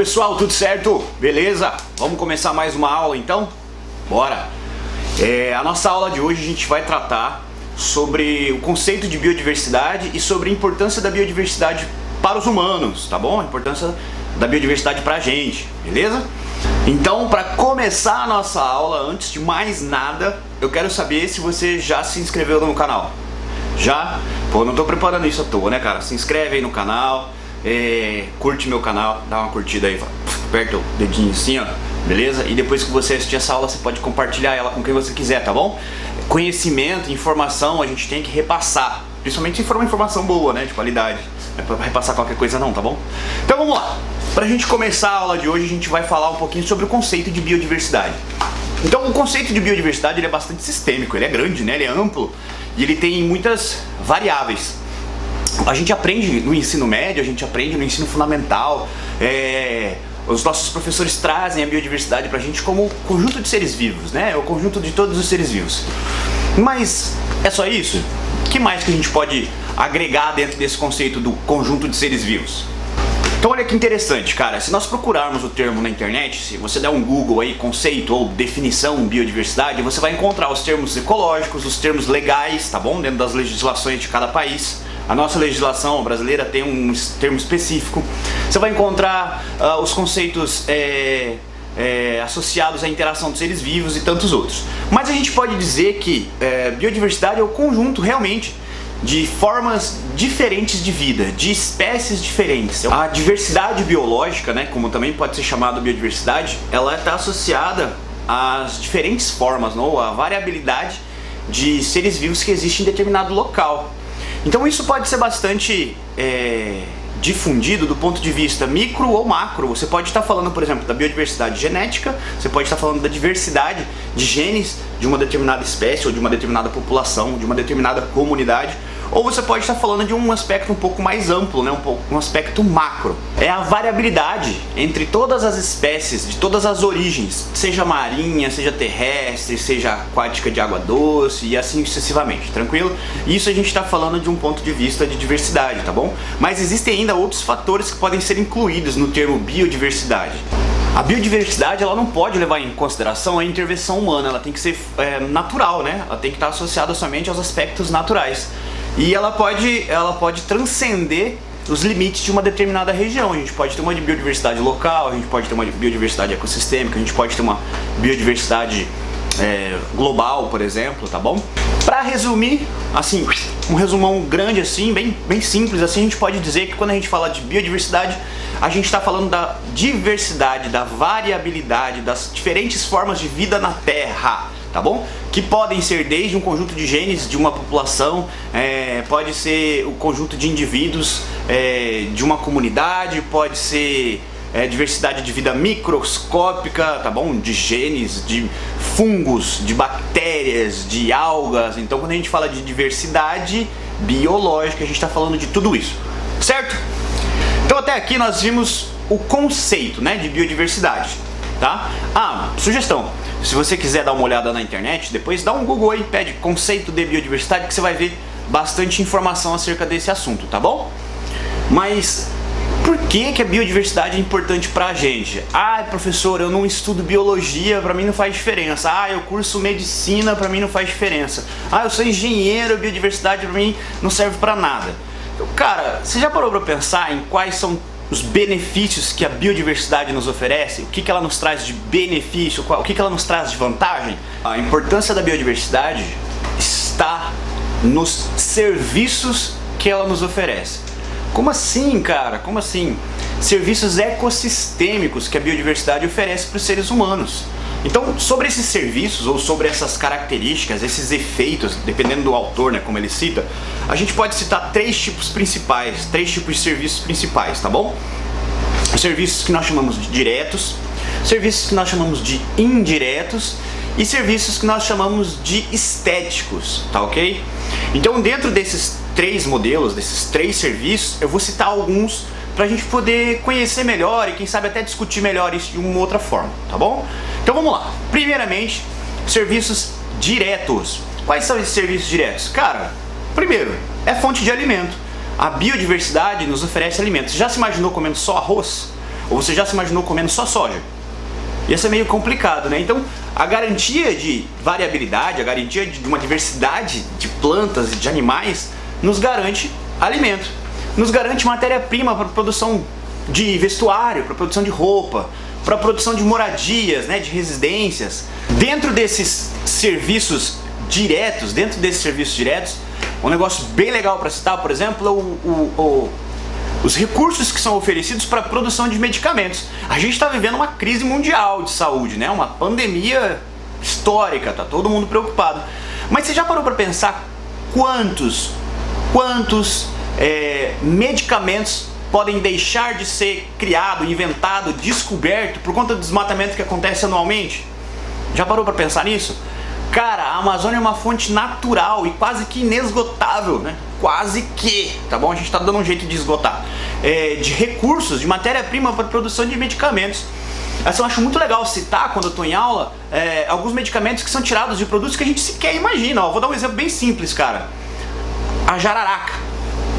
pessoal, tudo certo? Beleza? Vamos começar mais uma aula então? Bora! A nossa aula de hoje a gente vai tratar sobre o conceito de biodiversidade e sobre a importância da biodiversidade para os humanos, tá bom? A importância da biodiversidade pra gente, beleza? Então, para começar a nossa aula, antes de mais nada, eu quero saber se você já se inscreveu no canal. Já? Pô, não tô preparando isso à toa, né, cara? Se inscreve aí no canal, curte meu canal, dá uma curtida aí, aperta o dedinho assim, ó, beleza? E depois que você assistir essa aula, você pode compartilhar ela com quem você quiser, tá bom? Conhecimento, informação, a gente tem que repassar, principalmente se for uma informação boa, né, de qualidade. Não é pra repassar qualquer coisa não, tá bom? Então vamos lá! Pra gente começar a aula de hoje, a gente vai falar um pouquinho sobre o conceito de biodiversidade. Então o conceito de biodiversidade ele é bastante sistêmico, ele é grande, né? Ele é amplo e ele tem muitas variáveis. A gente aprende no ensino médio, a gente aprende no ensino fundamental, os nossos professores trazem a biodiversidade pra gente como conjunto de seres vivos, né? É o conjunto de todos os seres vivos. Mas é só isso? O que mais que a gente pode agregar dentro desse conceito do conjunto de seres vivos? Então olha que interessante, cara, se nós procurarmos o termo na internet, se você der um Google aí, conceito ou definição biodiversidade, você vai encontrar os termos ecológicos, os termos legais, tá bom? Dentro das legislações de cada país. A nossa legislação brasileira tem um termo específico. Você vai encontrar os conceitos associados à interação dos seres vivos e tantos outros. Mas a gente pode dizer que biodiversidade é o conjunto realmente de formas diferentes de vida, de espécies diferentes. A diversidade biológica, né, como também pode ser chamada biodiversidade, ela está associada às diferentes formas, não? A variabilidade de seres vivos que existe em determinado local. Então isso pode ser bastante difundido do ponto de vista micro ou macro. Você pode estar falando, por exemplo, da biodiversidade genética, você pode estar falando da diversidade de genes de uma determinada espécie ou de uma determinada população, de uma determinada comunidade, ou você pode estar falando de um aspecto um pouco mais amplo, né? Um aspecto macro. É a variabilidade entre todas as espécies, de todas as origens, seja marinha, seja terrestre, seja aquática de água doce e assim sucessivamente, tranquilo? Isso a gente está falando de um ponto de vista de diversidade, tá bom? Mas existem ainda outros fatores que podem ser incluídos no termo biodiversidade. A biodiversidade ela não pode levar em consideração a intervenção humana, ela tem que ser natural, né? Ela tem que estar associada somente aos aspectos naturais. E ela pode transcender os limites de uma determinada região. A gente pode ter uma biodiversidade local, a gente pode ter uma biodiversidade ecossistêmica, a gente pode ter uma biodiversidade global, por exemplo, tá bom? Para resumir, assim, um resumão grande assim, bem simples assim, a gente pode dizer que quando a gente fala de biodiversidade, a gente está falando da diversidade, da variabilidade, das diferentes formas de vida na Terra, tá bom? Que podem ser desde um conjunto de genes de uma população, pode ser o conjunto de indivíduos de uma comunidade, pode ser diversidade de vida microscópica, tá bom? De genes, de fungos, de bactérias, de algas. Então quando a gente fala de diversidade biológica, a gente está falando de tudo isso, certo? Então até aqui nós vimos o conceito, né, de biodiversidade, tá? Sugestão, se você quiser dar uma olhada na internet, depois dá um Google aí, pede conceito de biodiversidade que você vai ver bastante informação acerca desse assunto, tá bom? Mas por que a biodiversidade é importante pra gente? Professor, eu não estudo biologia, pra mim não faz diferença. Eu curso medicina, pra mim não faz diferença. Eu sou engenheiro, biodiversidade pra mim não serve pra nada. Então, cara, você já parou pra pensar em quais são os benefícios que a biodiversidade nos oferece? O que ela nos traz de benefício? O que ela nos traz de vantagem? A importância da biodiversidade está nos serviços que ela nos oferece. Como assim, cara? Como assim? Serviços ecossistêmicos que a biodiversidade oferece para os seres humanos. Então, sobre esses serviços ou sobre essas características, esses efeitos, dependendo do autor, né, como ele cita, a gente pode citar três tipos de serviços principais, tá bom? Os serviços que nós chamamos de diretos, serviços que nós chamamos de indiretos e serviços que nós chamamos de estéticos, tá ok? Então, dentro desses três modelos, desses três serviços, eu vou citar alguns pra gente poder conhecer melhor e quem sabe até discutir melhor isso de uma outra forma, tá bom? Então vamos lá. Primeiramente, serviços diretos. Quais são esses serviços diretos? Cara, primeiro, é fonte de alimento. A biodiversidade nos oferece alimentos. Já se imaginou comendo só arroz? Ou você já se imaginou comendo só soja? Ia ser meio complicado, né? Então, a garantia de variabilidade, a garantia de uma diversidade de plantas e de animais nos garante alimento, nos garante matéria-prima para a produção de vestuário, para a produção de roupa, para a produção de moradias, né, de residências. Dentro desses serviços diretos, um negócio bem legal para citar, por exemplo, é os recursos que são oferecidos para a produção de medicamentos. A gente está vivendo uma crise mundial de saúde, né? Uma pandemia histórica, tá todo mundo preocupado. Mas você já parou para pensar quantos medicamentos podem deixar de ser criado, inventado, descoberto por conta do desmatamento que acontece anualmente? Já parou para pensar nisso? Cara, a Amazônia é uma fonte natural e quase que inesgotável, né? Quase que, tá bom? A gente tá dando um jeito de esgotar. De recursos, de matéria-prima para produção de medicamentos. Assim, eu acho muito legal citar, quando eu tô em aula, alguns medicamentos que são tirados de produtos que a gente sequer imagina. Ó, vou dar um exemplo bem simples, cara. A jararaca,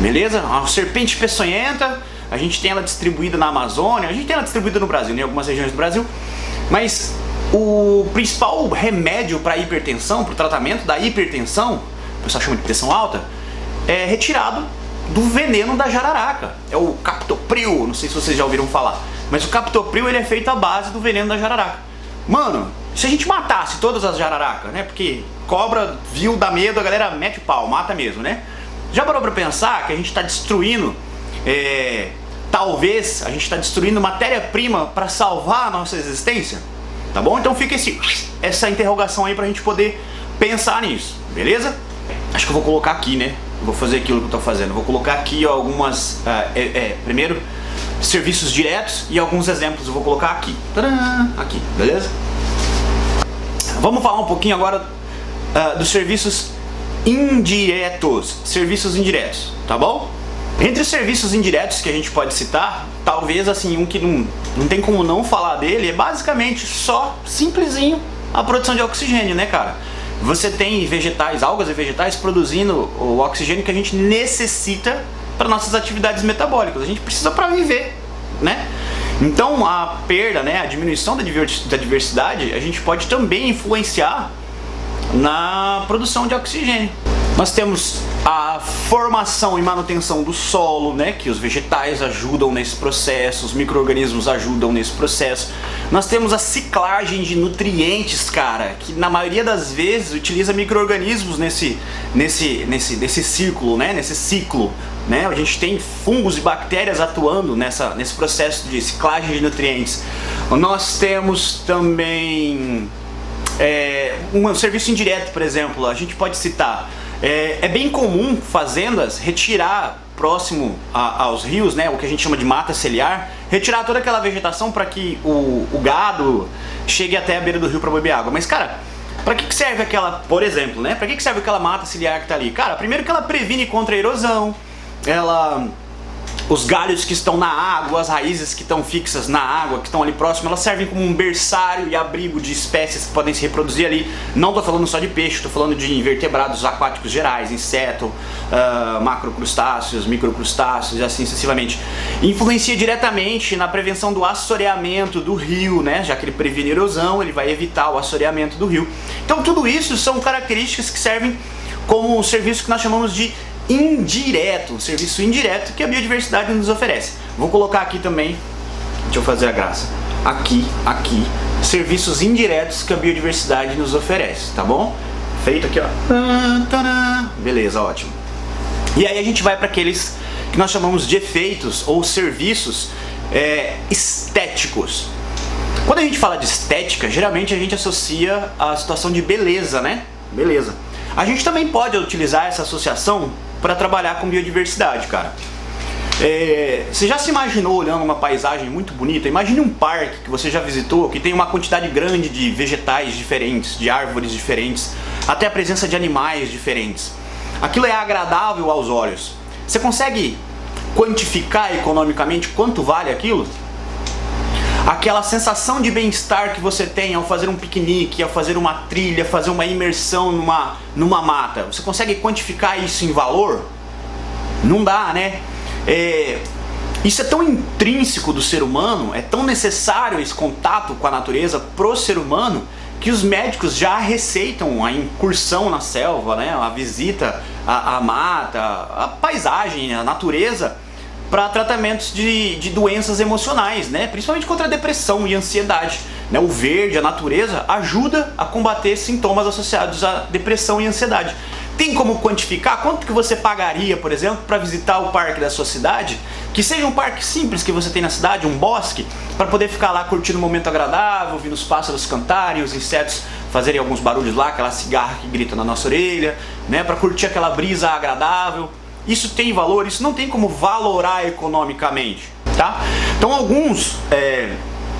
beleza? Uma serpente peçonhenta, a gente tem ela distribuída na Amazônia, a gente tem ela distribuída no Brasil, em algumas regiões do Brasil, mas o principal remédio para hipertensão, para o tratamento da hipertensão, o pessoal chama de pressão alta, é retirado do veneno da jararaca. É o captopril, não sei se vocês já ouviram falar, mas o captopril ele é feito à base do veneno da jararaca. Mano, se a gente matasse todas as jararacas, né? Porque cobra, viu, dá medo, a galera mete o pau, mata mesmo, né? Já parou pra pensar que a gente está destruindo, talvez a gente está destruindo matéria-prima para salvar a nossa existência? Tá bom? Então fica essa interrogação aí pra gente poder pensar nisso, beleza? Acho que eu vou colocar aqui, né? Vou fazer aquilo que eu tô fazendo. Vou colocar aqui algumas, primeiro, serviços diretos e alguns exemplos eu vou colocar aqui. Tadã! Aqui, beleza? Vamos falar um pouquinho agora dos serviços indiretos. Serviços indiretos, tá bom? Entre os serviços indiretos que a gente pode citar, talvez assim, um que não tem como não falar dele, é basicamente só, simplesinho, a produção de oxigênio, né, cara? Você tem vegetais, algas e vegetais produzindo o oxigênio que a gente necessita para nossas atividades metabólicas. A gente precisa para viver, né? Então a perda, né, a diminuição da diversidade, a gente pode também influenciar na produção de oxigênio. Nós temos a formação e manutenção do solo, né, que os vegetais ajudam nesse processo, os micro-organismos ajudam nesse processo. Nós temos a ciclagem de nutrientes, cara, que na maioria das vezes utiliza micro-organismos nesse círculo, né, nesse ciclo, né? A gente tem fungos e bactérias atuando nesse processo de ciclagem de nutrientes. Nós temos também um serviço indireto, por exemplo, a gente pode citar. É bem comum fazendas retirar próximo aos rios, né, o que a gente chama de mata ciliar, retirar toda aquela vegetação para que o gado chegue até a beira do rio para beber água. Mas, cara, para que serve aquela, por exemplo, né? Para que serve aquela mata ciliar que está ali? Cara, primeiro que ela previne contra a erosão, os galhos que estão na água, as raízes que estão fixas na água, que estão ali próximo, elas servem como um berçário e abrigo de espécies que podem se reproduzir ali. Não estou falando só de peixe, estou falando de invertebrados aquáticos gerais, inseto, macrocrustáceos, microcrustáceos e assim sucessivamente. Influencia diretamente na prevenção do assoreamento do rio, né? Já que ele previne erosão, ele vai evitar o assoreamento do rio. Então tudo isso são características que servem como um serviço que nós chamamos de indireto, um serviço indireto que a biodiversidade nos oferece. Vou colocar aqui também, deixa eu fazer a graça, aqui, serviços indiretos que a biodiversidade nos oferece, tá bom? Feito aqui, ó. Beleza, ótimo. E aí a gente vai para aqueles que nós chamamos de efeitos ou serviços estéticos. Quando a gente fala de estética, geralmente a gente associa a situação de beleza, né? Beleza. A gente também pode utilizar essa associação para trabalhar com biodiversidade, cara. Você já se imaginou olhando uma paisagem muito bonita? Imagine um parque que você já visitou, que tem uma quantidade grande de vegetais diferentes, de árvores diferentes, até a presença de animais diferentes. Aquilo é agradável aos olhos. Você consegue quantificar economicamente quanto vale aquilo? Aquela sensação de bem-estar que você tem ao fazer um piquenique, ao fazer uma trilha, fazer uma imersão numa mata. Você consegue quantificar isso em valor? Não dá, né? Isso é tão intrínseco do ser humano, é tão necessário esse contato com a natureza pro ser humano, que os médicos já receitam a incursão na selva, né, a visita à mata, a paisagem, a natureza, para tratamentos de doenças emocionais, né, principalmente contra a depressão e a ansiedade. Né, o verde, a natureza, ajuda a combater sintomas associados à depressão e ansiedade. Tem como quantificar quanto que você pagaria, por exemplo, para visitar o parque da sua cidade? Que seja um parque simples que você tem na cidade, um bosque, para poder ficar lá curtindo um momento agradável, ouvindo os pássaros cantarem, os insetos fazerem alguns barulhos lá, aquela cigarra que grita na nossa orelha, né, para curtir aquela brisa agradável. Isso tem valor, isso não tem como valorar economicamente, tá? Então alguns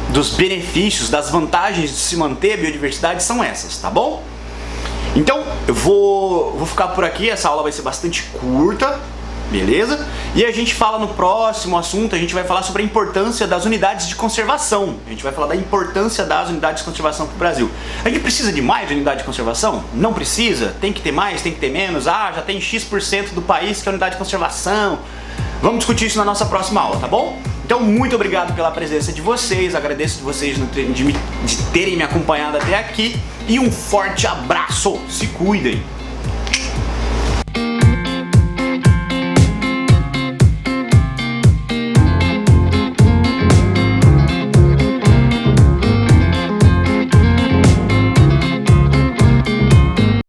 dos benefícios, das vantagens de se manter a biodiversidade são essas, tá bom? Então eu vou ficar por aqui, essa aula vai ser bastante curta, beleza? E a gente fala no próximo assunto, a gente vai falar sobre a importância das unidades de conservação. A gente vai falar da importância das unidades de conservação para o Brasil. A gente precisa de mais unidade de conservação? Não precisa? Tem que ter mais? Tem que ter menos? Ah, já tem X% do país que é unidade de conservação. Vamos discutir isso na nossa próxima aula, tá bom? Então, muito obrigado pela presença de vocês, agradeço de vocês de terem me acompanhado até aqui e um forte abraço, se cuidem!